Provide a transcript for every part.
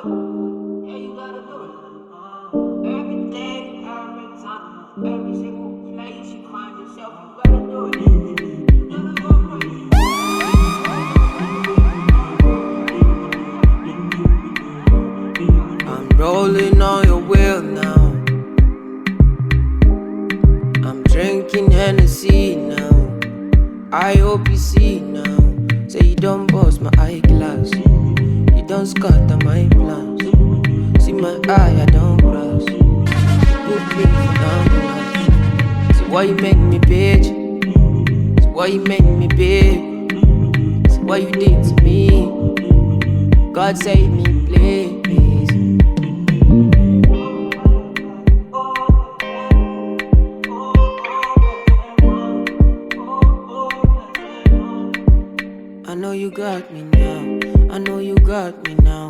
it. Yeah, you gotta do it. Every day, every time, every single place you find yourself, you gotta do it. I'm rolling on your wheel now. I'm drinking Hennessy now. I hope you see now. Say you don't bust my eyeglass. You don't scatter my plans. See my eye, I don't cross. You put me on. See why you make me bitch. See why you make me big. See what you did to me. God save me, please. I know you got me now. I know you got me now.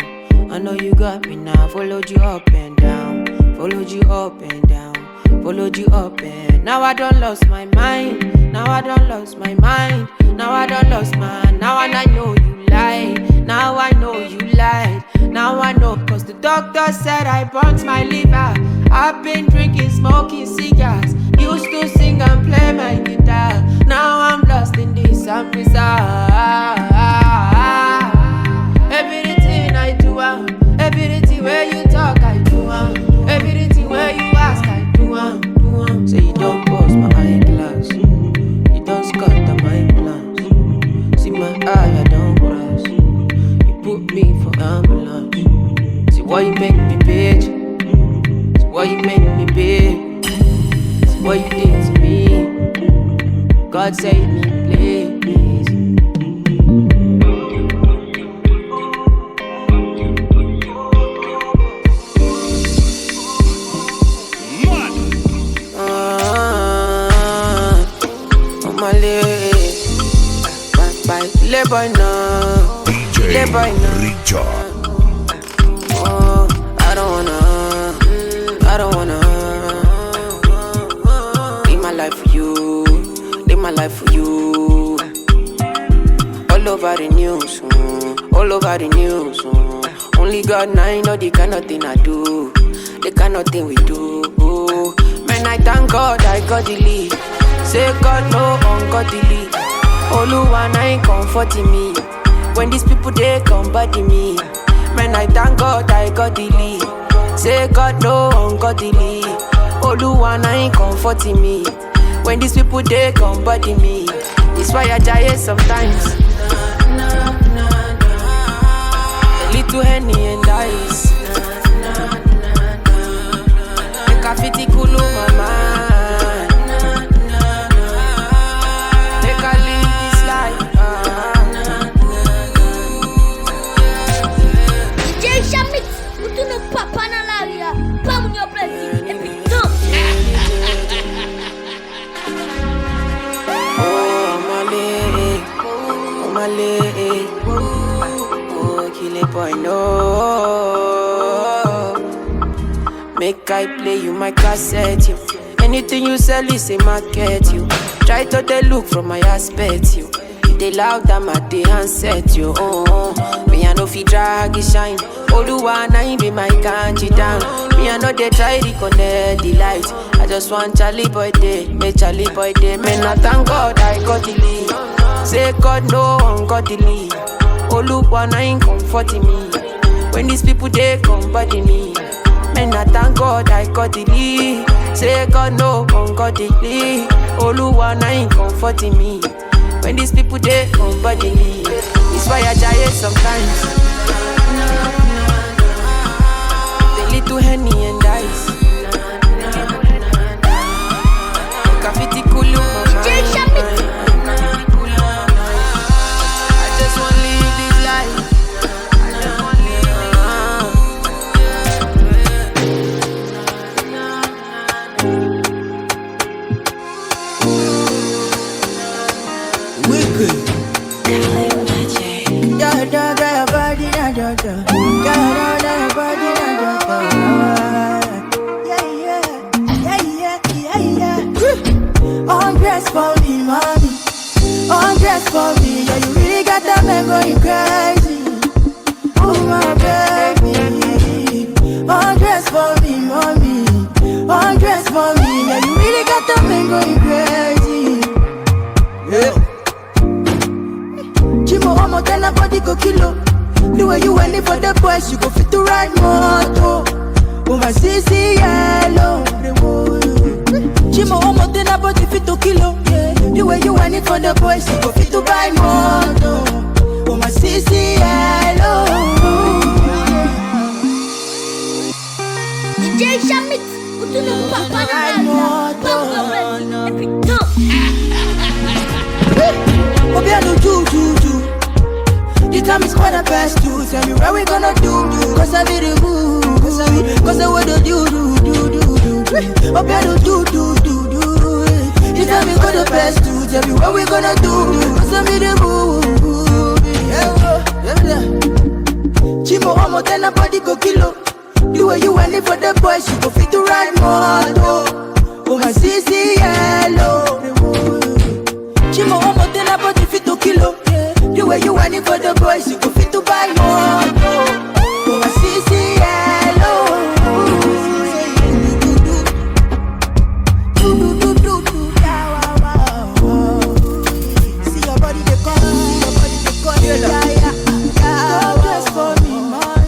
I know you got me now. Followed you up and down. Followed you up and down. Followed you up and now I don't lost my mind. Now I don't lost my mind. Now I don't lost mine. Now and I know you lied. Now I know you lied. Now I know cause the doctor said I burnt my liver. I've been drinking, smoking cigars. Used to sing and play my guitar. Now I'm lost in this and bizarre. Everything I do, everything where you talk, I do, everything where you ask, I do. Say you don't bust my eyeglass. You don't scatter my plans. See my eye, I don't cross. You put me for ambulance. See why you make me bitch. See why you make me big. See what you did to me. God save me, please. Play boy now, play boy now. Oh, I don't wanna live my life for you, live my life for you. All over the news, all over the news. Only God now I know the kind of thing I do, the kind of thing we do. Man, I thank God I got the lead. Say God no ungodly. Oluwa na ain't comforting me. When these people they come body me. Man, I thank God I got the lead. Say God no ungodly. Oluwa na ain't comforting me. When these people they come body me. It's why I die sometimes. A little Henny and ice. Make a fitty cool my mind. Papa na l'aria, pas mon plaisir, et puis non. Oh, Malé, oh, kill it boy, no. Make I play you my cassette, you. Anything you sell is a market, you. Try to they look from my aspect, you. They loud them at the handset, you. Me I know fi drag it shine. Oluwa na him be my kanji down. Me I know they try to connect the light. I just want Charlie boy day, make Charlie boy day. Man I thank God I got the lead. Say God no ungodly. Oluwa na him comforting me. When these people they come body me. Man I thank God I got the lead. Say God no ungodly. Oluwa na him comforting me. When these people they come body me. It's why I die sometimes. Little Henny and ice. Graffiti cool my mind. I just wanna live this life. I just wanna live Wicked. Da da da body da da da. Da da body da da da. Undress for me, mommy. Undress for me. Yeah, you really got that man going crazy. Oh my baby. the boys, you go fit to ride moto. Oh my CC yellow. Chimo omo tena body fit to kilo. The way you want it for the boys, you go fit to buy moto. Oh my CC yellow. DJ Shamit, tu não papa na Pwogram, et putain. Obiano do. The time is quite the best to tell me what we gonna do. Cause I be the move. Cause I what do. Obiano do. The time is quite the best to tell me what we gonna do. Cause I be the move. Chimo omo tena body go kilo. The way you want it for the boys, you go fit to ride moto. Oh my CC yellow. Chimo omo tena body fit to kilo. The way you want it for the boys, you go fit to buy moto. Oh my CC yellow. See your body they come, yeah. Undress for me, man.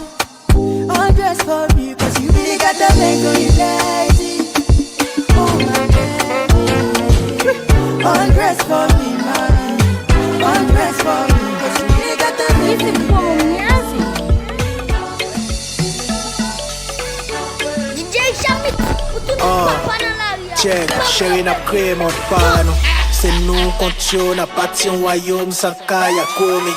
Undress for me, cause you really got the make on you lazy. Oh my baby. Undress for me, man. Undress for me, cause you really got the make on you lazy. DJ Shamit, tu não papa na Check, chérie n'a créé mon pano. C'est nous qu'on tue, n'a pas de royaume sans kaya komi.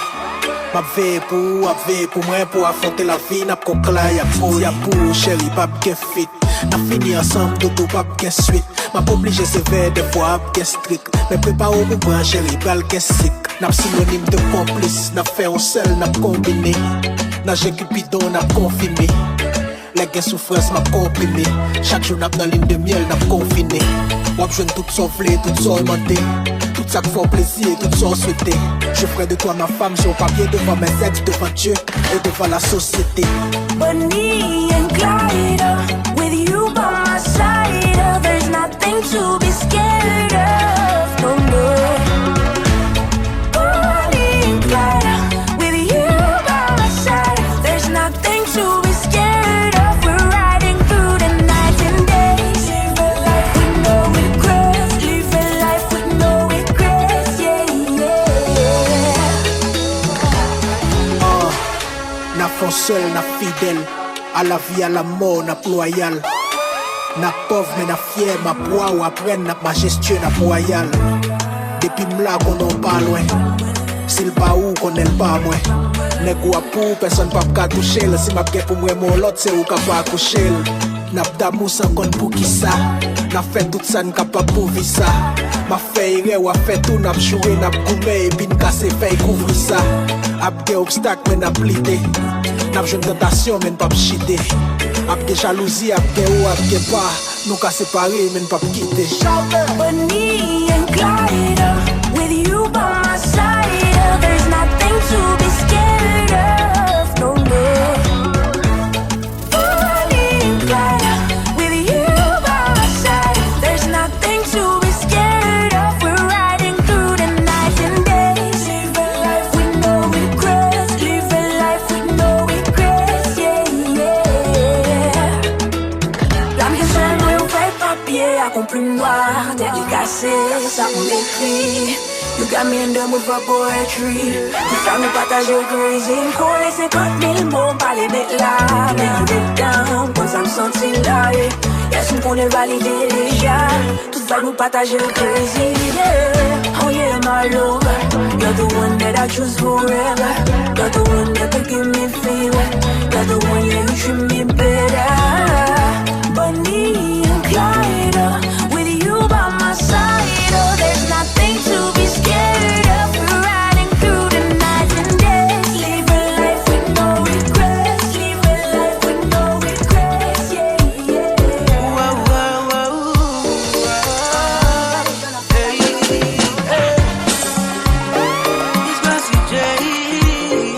Ma vie pour moi pour affronter la vie n'a pas clair pour ya pour chérie pas bien fit. N'a fini ensemble dodo pas bien suite. M'a obligé c'est vers des fois bien strict. Mais prépare au bout chérie bal bien sick. N'a synonyme de complice, n'a fait au seul n'a combiné. N'a j'ai cupidon n'a confiné. Les gains souffrance m'a comprimé. Chaque jour n'a dans ligne de miel n'a confiné. Moi je tout soufflé, tout sormenté. Tout ça qui fait plaisir, tout ça souhaité. Je ferai de toi ma femme sur papier devant mes ex, devant Dieu et devant la société. Bonnie and Clyde, with you by my side, there's nothing to be scared of, no, no. Bonnie and Clyde, with you by my side, there's nothing to be scared of. We're riding through the night and days. Live a life with no regrets. Live a life with no regrets, yeah, yeah. N'a fond seul, n'a fidèle. À la vie, à la mort, n'a loyal. N'a pauvre, mais n'a fier. Ma poids ou apprenne, n'a majestueux, n'a royal. Depuis m'la qu'on en pas loin. C'est le pas où qu'on est le pas moins. N'est quoi pour personne pas qu'à toucher. Si ma gueule pour moi, mon l'autre, c'est où qu'à pas accoucher. N'a d'amour sans compte pour qui ça. N'a fait tout ça, n'a pas pour vivre ça. Ma fait iré ou a fait tout, n'a joué, n'a goumé. Et puis n'a cassé, fait couvrir ça. Ap des obstacles, mais n'a plité. N'a pas de tentation, mais n'a pas chité. Ap des jalousie, ap des ou, ap des pas. Nous qu'à séparer, mais n'a pas quitter. Bonnie and Clyde, with you by my side, there's nothing to be scared of, no, no. Bonnie and Clyde, with you by my side, there's nothing to be scared of. We're riding through the night and days. Live a life with no regrets. Live a life with no regrets, yeah, yeah. L'âme que seul nous fait papier, accompli noir, tête cassée, ça on écrit. You got me in the mood for poetry. Tu fais nous partager crazy. Coller 50 000 mots, pas les mettre là. Make you get down, quand ça me sentit là. Yes, on connaît valider déjà. Tout va nous partager crazy, yeah. Oh yeah, my lover, you're the one that I choose forever. You're the one that could give me fever. You're the one, yeah, you treat me better. Bonnie and Clyde, with you by my side, oh, there's nothing to be scared of. We're riding through the night and days. Live a life with no regrets. Live a life with no regrets, yeah, yeah. Whoa, whoa, whoa. Hey, hey. It's Massy J,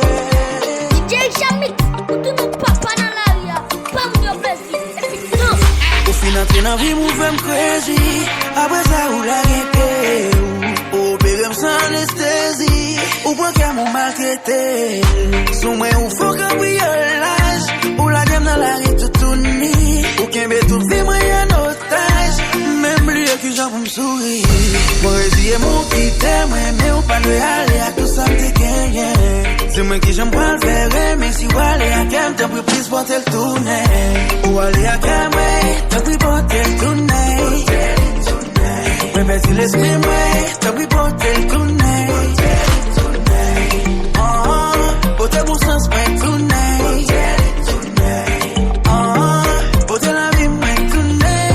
yeah. DJ Shamit, tu não papa na Pwogram, et putain. Au final, t'es dans vie, move them crazy. Après ça, ou la guette, ou opéré sans anesthésie. Ou point qu'à mon maltraité. Sous moi, ou faut cambriole. j'aime pas le faire, mais si vous allez à Kem, t'as pris plus pour te le tourner. Ou aller à Kem, t'as pris pour te le tourner. Mais ben, si l'esprit, t'as pris pour te le tourner. Pour te bon sens, mais tourner. Pour te la vie, mais tourner.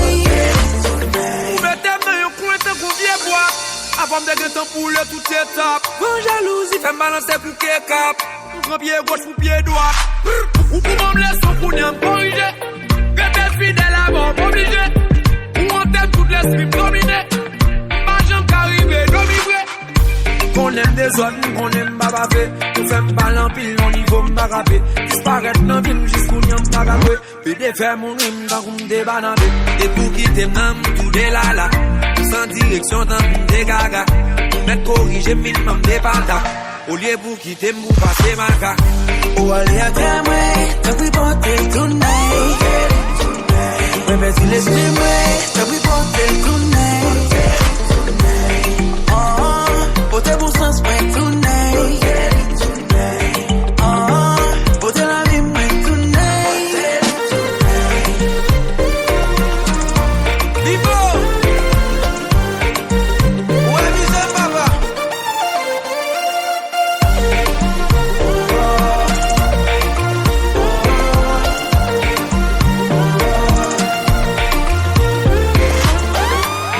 Vous mettez dans un coin, t'as qu'on vient boire. Avant de gagner temps pour le tout étape. Quand jalousie fait balancer pour qu'elle cap. Pour pied gauche, pour pied droit. Ou pour m'en laisser son coup, n'y a corrigé. Rester fidèle à mort, obligé. Ou en tête, toutes les slips dominées. Marchand caribé, dominé. Qu'on aime des zones, qu'on aime babaver. Qu'on fait m'balle en pile, on y va m'bagaper. Disparaître dans ville, jusqu'où n'y a m'bagaper. Puis défaire mon rime, dans qu'on débanade. Et pour quitter même, tout des lala. Sans direction, dans des gaga. Pour mettre corriger, minimum des patas. Au lieu pour quitter, m'bou passer ma ca. Ou aller à Kem, t'as pris pour te le tourner. Mais ben, si l'esprit, t'as pris pour te le tourner. Pour te bon sens, mais tourner. Pour te la vie, mais tourner. Vivo! Ouais, misère, papa!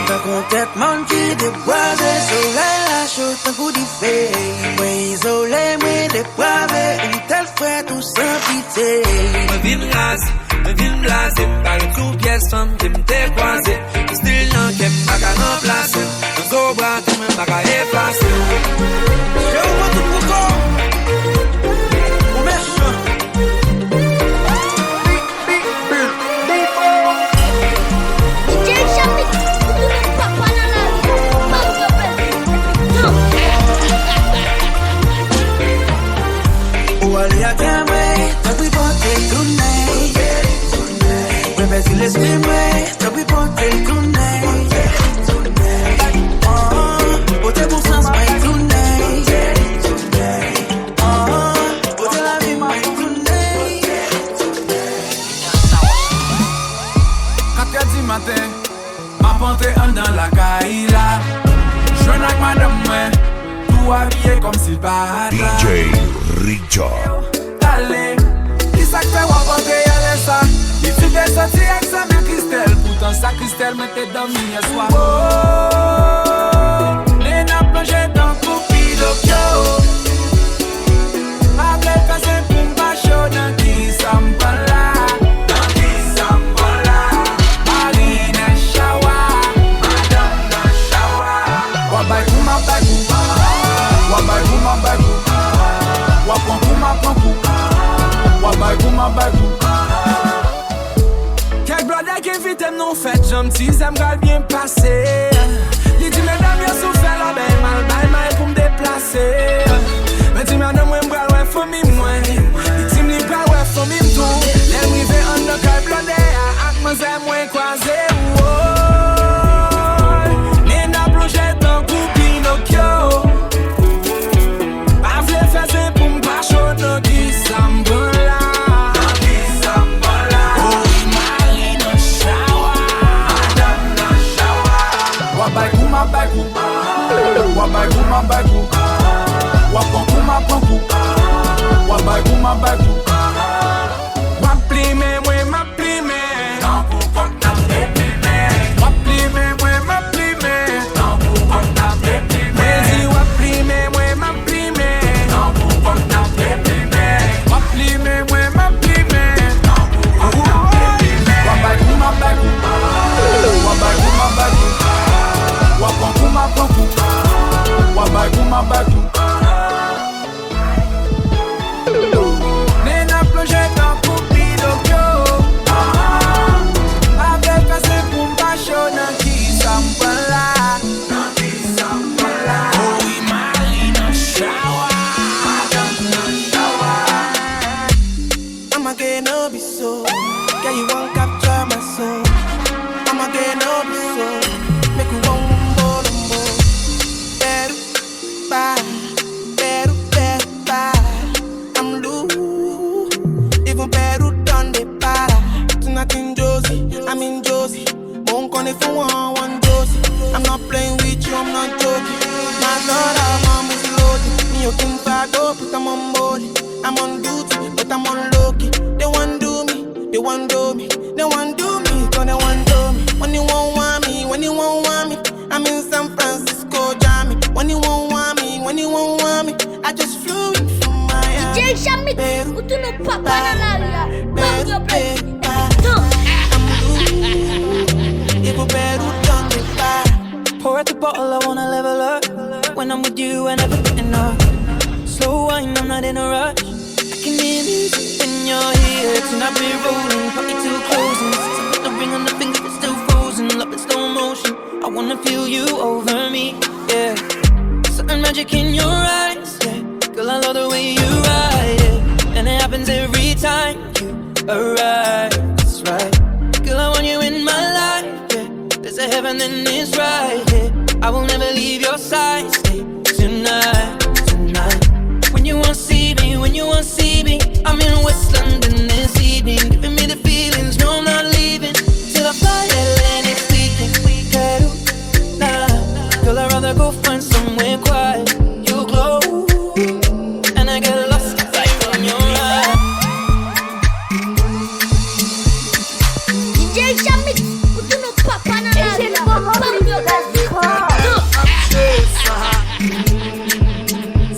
Ta conquête, man, qui déboisait, soleil, la chaude, un coup d'effet. Moi, isolé, moi, dépravé, une telle fois, tout sans pitié. Me vin blasé, par une sous-pièce, femme qui m'était croisée. Style non, qui m'baga remplacé. Un sobra, qui m'baga effacé. Yo, moi, tout pourquoi? Mon méchant. DJ Champi, papa dans la rue. Pas de plaisir. Ou aller à Kem, t'as pris pour te le tourner. Mais ben, si l'esprit, t'as pris pour te le tourner. Pour te bon sens, mais tourner. Pour te la vie, mais tourner. 4h du matin, ma pente en dans la caïla. Je avec madame, tout habillé comme si pas DJ Richard. Allez, qui ça fait wapote y'a ça? Il tu t'es sorti avec sa mère Christelle. Pourtant sa Christelle m'était dormi hier soir. Oh, les n'a plongé dans Coupido Kyo. Avec passé pour m'bacho dans qui s'emballa. Dans qui s'emballa. Marine Shawa. Madame dans Shawa. Wabay kouma bagou. Wabay kouma bagou. Wapon kouma pankou. Wabay kouma bagou. Quel brother qui vite nous fait gentil, ça m'gal bien passé. Il dit mesdames y'a souffert la belle mal pour me déplacer. Mais dis madame moi m'gal ouais famille moi. Il dit m'li pas ouais famille tout. Les river en de quel brother ak moi c'est moins croisé. Les n'a plongé dans Coupino Kyo. Avle faisé pour m'bacho dans qui s'ambola. Wabay kouma bagou, wabay kouma bagou, wapon kouma pankou, wabay kouma bagou. Wap plime, mwen ma plime, nan pou kon ta plime. Wap plime, mwen ma plime, nan pou kon ta plime. Wap plime, mwen ma plime, nan pou kon ta plime. Wap plime, mwen ma plime, nan pou kon ta plime. Wabay kouma bagou, wabay kouma bagou. Wapon kouma pankou, wabay kouma bagou. Nena plongé dans Coupido Kyo. Avec passé pour m'bacho dans qui s'emballa. Dans qui s'emballa. Oh oui, Marine Shawa. Madame dans Shawa. I'ma get no be so. Yeah, you won't capture my soul. I'ma get no be so. Make you won't. I'm if you want one dose. I'm not playing with you, I'm not joking. My Lord, I'm is loaded. Me, you can fight up, but I'm on board. I'm on duty, but I'm on low-key. They want do me, they want do me. They want do me, so they want do me. When you won't want me, when you won't want me, I'm in San Francisco, Jammy. When you won't want me, when you won't want me, I just flew in from Miami. DJ Shamit, tu no papa na l'aria. Vamos your place. Pour out the bottle, I wanna level up. When I'm with you, I never get enough. Slow wine, I'm not in a rush. I can hear music when you're here. Tonight we're rolling, party till closing. Put the ring on the finger, it's still frozen. Love in slow motion, I wanna feel you over me, yeah. Certain magic in your eyes, yeah. Girl, I love the way you ride, yeah. And it happens every time you arrive, that's right. Girl, I want you in my life, yeah. There's a heaven and it's right here. I will never leave your side. Stay tonight, tonight. When you won't see me, when you won't see me, I'm in West London this evening, giving me the feelings. No, I'm not leaving till I fly LA next weekend. Peru, nah. Girl, I'd rather go find somewhere quiet. You glow, and I get lost from your eyes. DJ Shamit, tu no papa na l'aria. Vamos your place.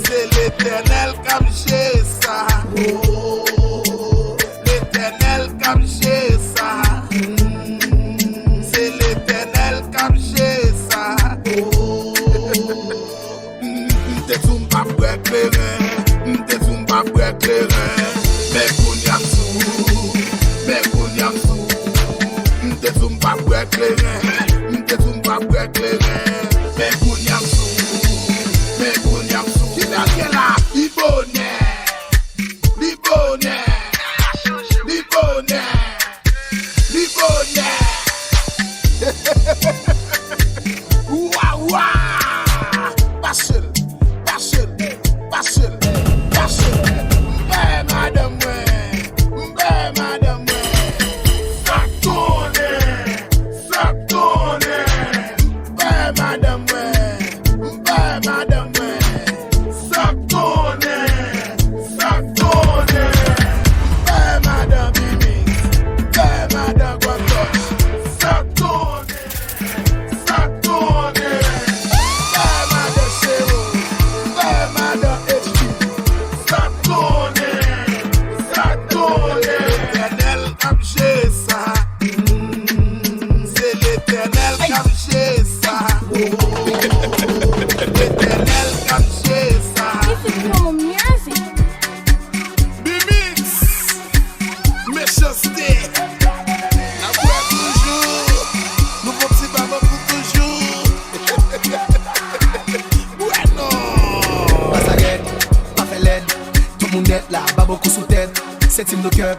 C'est l'éternel comme chez ça. L'éternel comme chez ça. C'est l'éternel comme chez ça. M'te zumba pour éclairer. M'te zumba pour éclairer. Mais qu'on y a sous. M'te zumba pour éclairer. M'te zumba pour éclairer. Mais qu'on y a sous. Kila Libone, Libone, Libone, Libone. Ouah, ouah. Bachel, Bachel, Bachel, Bachel. M'be madame, m'be madame. Ça tourne, m'be madame, m'be madame. Septime de cœur,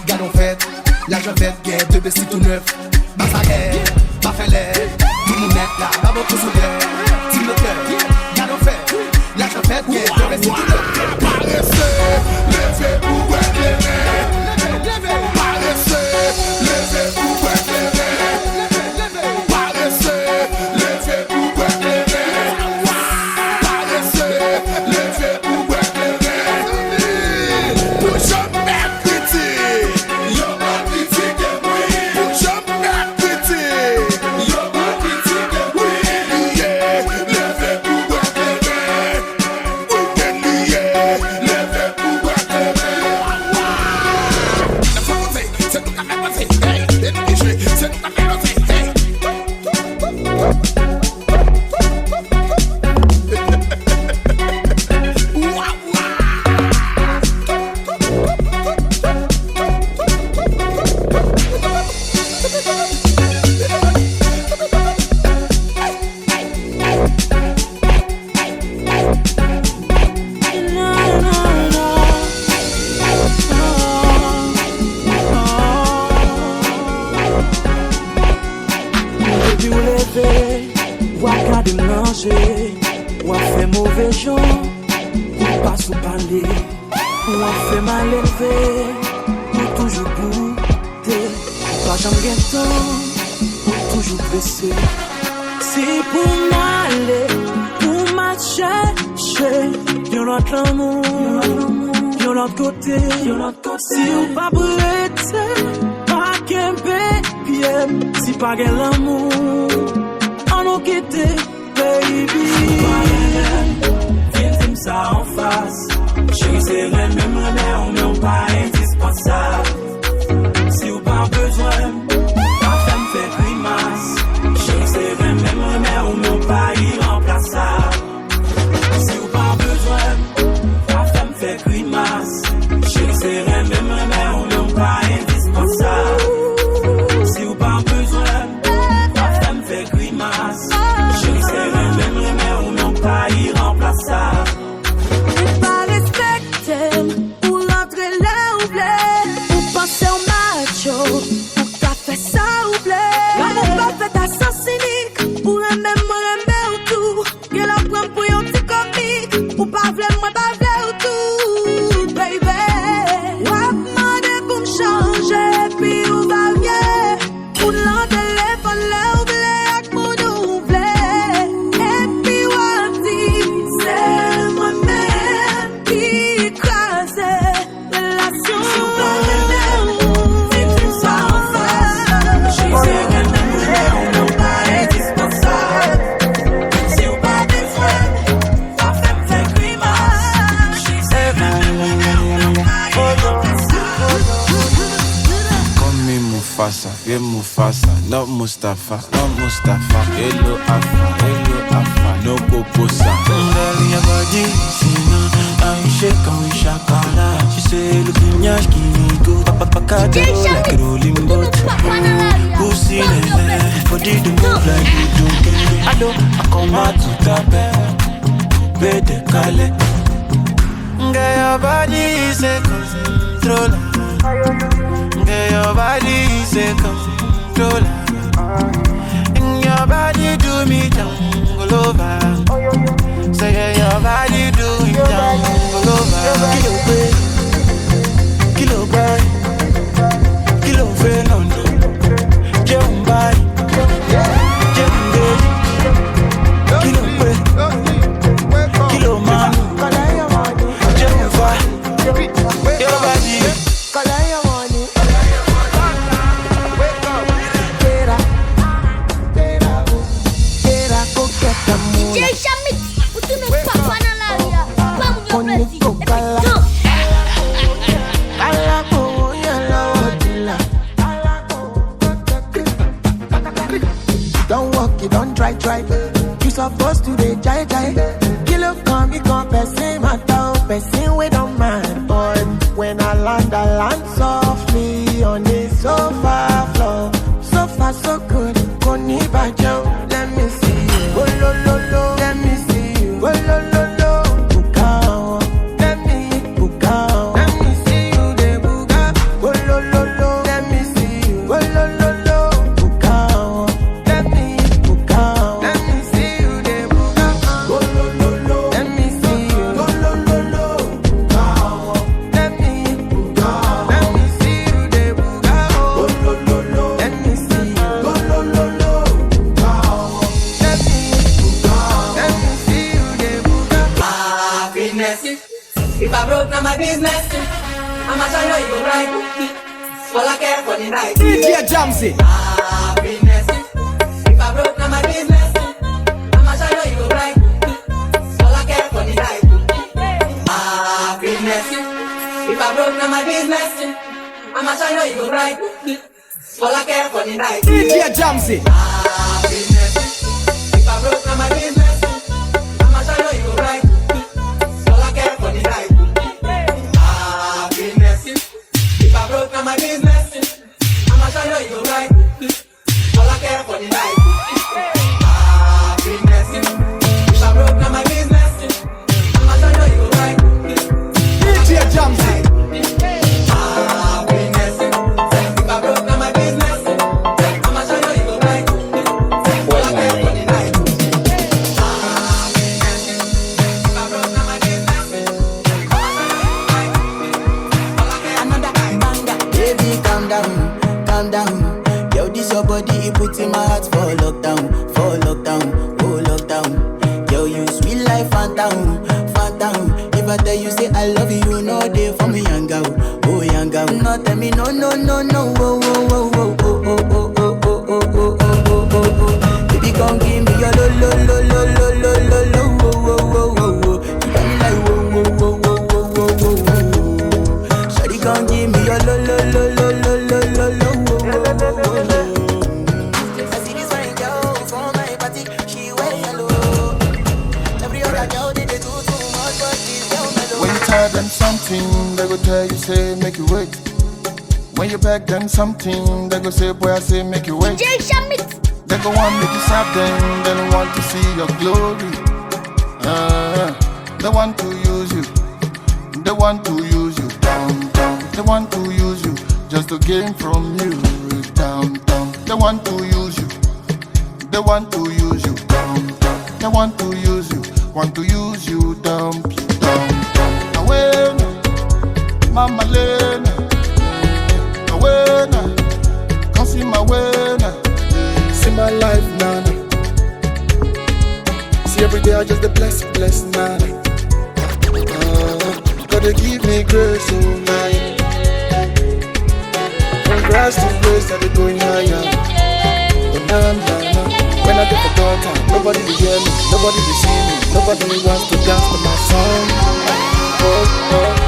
gardons fête, la jovette, guerre, deux besties tout neuf. Basaguer, pas fait l'air, tout le monde est là, pas beaucoup sous l'air. Team de cœur, gardons fête, la jovette, guerre, deux besties tout neuf. Paresseux, levez pour éclairer. Paresseux, levez pour éclairer. Paresseux, levez pour éclairer. Paresseux, levez pour éclairer. Push up. Ou a fait mauvais genre, ou pas sous parler. Ou a fait mal élevé, ou toujours bouté. Pas jamais temps, ou toujours pressé. C'est pour m'aller, pour m'acheter. Y'en a de l'amour, y'en a de côté. Si ou pas prêté, pas qu'un bébé. Si pas qu'un l'amour, on nous quitte, baby. Viens dire ça en face. Chérie, c'est vrai, même remède, on n'est pas indispensable. Si ou pas besoin, ta femme fait grimace. Chérie, c'est vrai, même remède, on n'est pas irremplaçable. Si ou pas besoin, ta femme fait grimace. Chérie, c'est vrai, même remède, on n'est pas indispensable. Si ou pas besoin, ta femme fait grimace. Chérie, c'est vrai, même remède, on n'est pas irremplaçable. Pour rentrer là où blé, pour penser au macho, pour t'as fait ça ou blé. L'amour pas fait à sens cynique, pour un même ou tout. Y'a la prend pour un petit comique, pour pas v'lait moi pas v'lait ou tout, baby. Wap demandé pour m'changer, puis ou va bien. Pour l'en téléphone là où blé, ak mon ou blé. Et puis wap dit, c'est moi-même qui Mufasa, not Mustafa, hello Afa, no Poposa. Girl, your body, see now, how you shake and we shakara. She say, look in your skinny go, papa like a rolling boat. Pussy, body to move like you do. Hello, I come out to tap it, bed kale. Girl, your body is a controller. Girl, your body is a controller. And your body do me jungle over. Say yeah, your body do me jungle over. Kilo boy, kilo Fernando, Jumbai, Jumbe, kilo boy, kilo man, Jumba, your body. Don't walk, you don't try. You supposed to be jai. Kilo come, you come, person matter, person we don't mind. But when I land softly on the sofa floor. So far so good, Koni Bajo, let me see you. Oh lo lo lo, let me see you. Oh lo lo lo, Bukao, let me Bukao. Let me see you, de Buga. Oh lo lo lo, let me see you. Oh lo lo lo, Bukao, let me Bukao. Let me see you, de Buga. Oh lo lo lo, let me see you. Oh lo lo lo, Bukao, let me Bukao. Let me see you, de Buga. Oh lo lo lo, let me see you. Oh lo lo lo, Bukao, let me Bukao. Let me see you, de Buga. Happiness. If I broke, now my business. I'ma show you go right. All I care for the night. DJ Jamsey. Happiness. If I broke, now my business. I'ma show you go right. All I care for the night. Happiness. If I broke, now my business. I'ma show you go right. All I care for the night. DJ Jamsey. Happiness. If I broke, now my business. I'ma show you go right. All I care for the night. Happiness. If I broke, now my business. I'ma show you go right. All I care for the night. Happiness. If I broke, now my business. I'ma show you go right. DJ Jamsey. Happiness. If I broke, now my business. I'ma show you go right. All I care for the night. Happiness. If I broke, now my business. I'ma show you go right. All I care for the night. Baby, calm down. Yo, this your body, it puts in my heart for lockdown, oh lockdown. Yo, you sweet life, phantom, phantom. If I tell you say I love you, no day for me, young girl, oh young girl. No tell me no, no, no, no, oh, oh, oh, oh, oh, oh, oh, oh, oh, oh, oh, oh, oh. Baby, come give me your lo, lo, lo, lo, lo, lo, lo, lo, oh, oh, oh, oh, oh. You got me like whoa, whoa, whoa, whoa, whoa, whoa, whoa, whoa. Shawty, come give me your lo, lo, lo, lo, lo, lo, lo, lo, oh, oh, oh, oh. I see this fine girl for my party, she wear yellow. Every other girl they do too much, but this girl mellow. When you tell them something, they go tell you say make you wait. When you beg them something, they go say boy I say make you wait. They go want make you serve them, they don't want to see your glory. They want to use you, they want to use you down, down. They want to use you just to gain from you down, down. They want to use you, they want to use you down, down. They want to use you down, down, down. Away, Mama Lena, away, come see my way, see my life now. See every day I just the bless, man. Gotta give me grace, oh man. From grass to grace, I've been going higher. But now, when I get the daughter, nobody will hear me, nobody will see me, nobody wants to dance to my song. Oh, oh.